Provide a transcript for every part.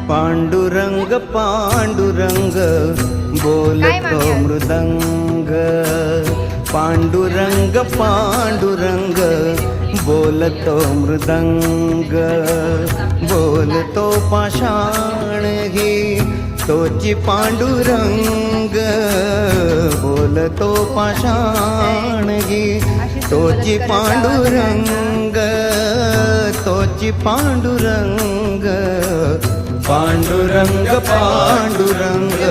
पांडुरंग पांडुरंग बोलतो मृदंग, पांडुरंग पांडुरंग बोलतो मृदंग, बोलतो पाषाण ही तोची पांडुरंग, बोलतो पाषाण ही तोची पांडुरंग, तोची पांडुरंग, पांडुरंग पांडुरंग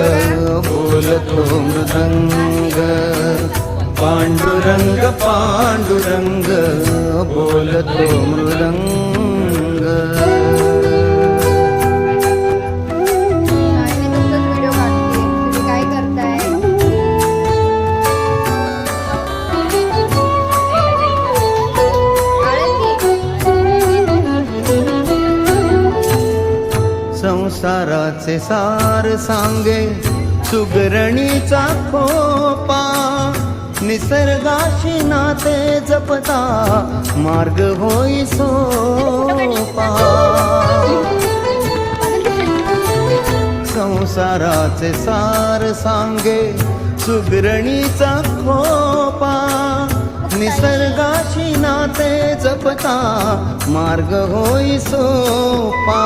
बोलतो मृदंग, पांडुरंग पांडुरंग बोलतो मृदंग. संसाराचे सार सांगे सुगरणीचा खोपा, निसर्गाशी नाते जपता मार्ग होई सोपा. संसाराचे सार सांगे सुगरणीचा खोपा, निसर्गाशी नाते जपता मार्ग होई सोपा.